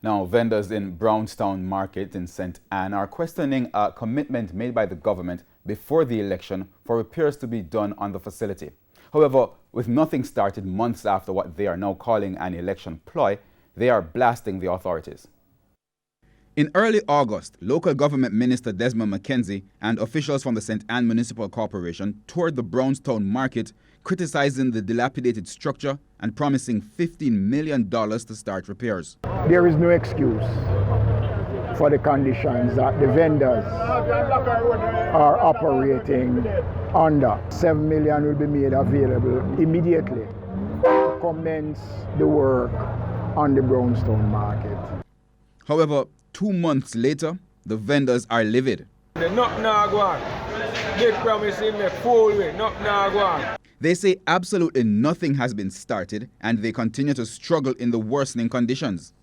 Now, vendors in Brownstown Market in St. Anne are questioning a commitment made by the government before the election for repairs to be done on the facility. However, with nothing started months after what they are now calling an election ploy, they are blasting the authorities. In early August, local government minister Desmond McKenzie and officials from the St. Anne Municipal Corporation toured the Brownstown Market, criticizing the dilapidated structure and promising $15 million to start repairs. There is no excuse for the conditions that the vendors are operating under. $7 million will be made available immediately to commence the work on the Brownstown Market. However, 2 months later, the vendors are livid. They say absolutely nothing has been started and they continue to struggle in the worsening conditions.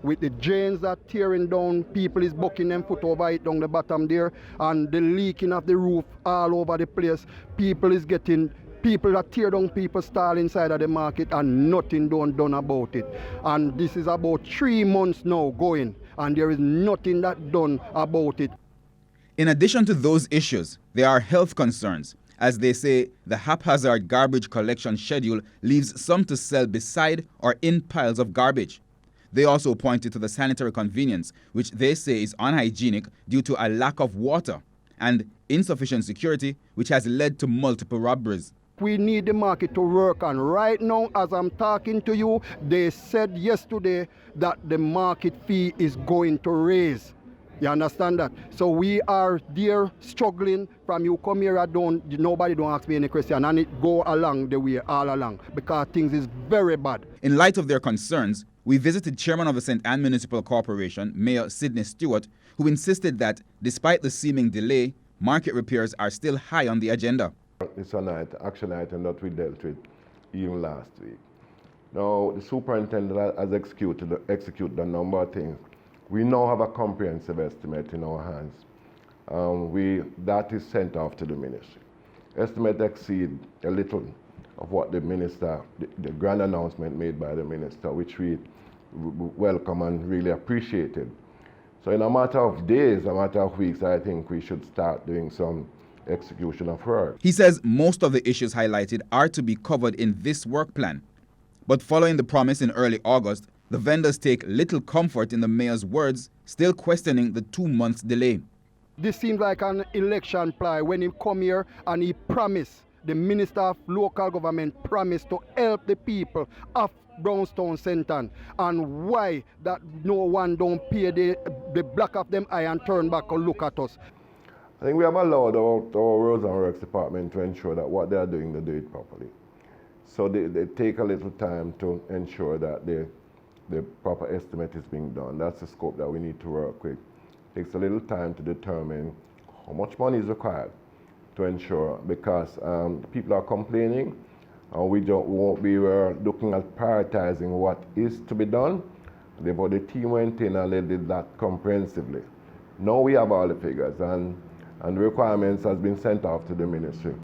With the drains that tearing down, people is bucking them foot over it down the bottom there, and the leaking of the roof all over the place. People that tear down people's stall inside of the market and nothing done about it. And this is about 3 months now going, and there is nothing that done about it. In addition to those issues, there are health concerns, as they say the haphazard garbage collection schedule leaves some to sell beside or in piles of garbage. They also pointed to the sanitary convenience, which they say is unhygienic due to a lack of water, and insufficient security, which has led to multiple robberies. We need the market to work, and right now, as I'm talking to you, they said yesterday that the market fee is going to raise. You understand that? So we are there struggling. From you come here, nobody don't ask me any question, and it go along the way all along because things is very bad. In light of their concerns, we visited Chairman of the St. Anne Municipal Corporation, Mayor Sidney Stewart, who insisted that despite the seeming delay, market repairs are still high on the agenda. It's an action item that we dealt with even last week. Now, the superintendent has executed a number of things. We now have a comprehensive estimate in our hands. That is sent off to the ministry. Estimate exceed a little of what the minister, the grand announcement made by the minister, which we welcome and really appreciated. So in a matter of days, a matter of weeks, I think we should start doing some execution of work. He says most of the issues highlighted are to be covered in this work plan. But following the promise in early August, the vendors take little comfort in the mayor's words, still questioning the 2 months delay. This seems like an election ploy when he come here and he promised, the Minister of Local Government promised to help the people of Brownstown St. Anne, and why that no one don't pay the black of them eye and turn back and look at us. I think we have allowed our Roads and Works department to ensure that what they are doing, they do it properly. So they take a little time to ensure that the proper estimate is being done. That's the scope that we need to work with. It takes a little time to determine how much money is required to ensure, because people are complaining, and we were looking at prioritizing what is to be done, but the team went in and they did that comprehensively. Now we have all the figures, and the requirements has been sent off to the ministry.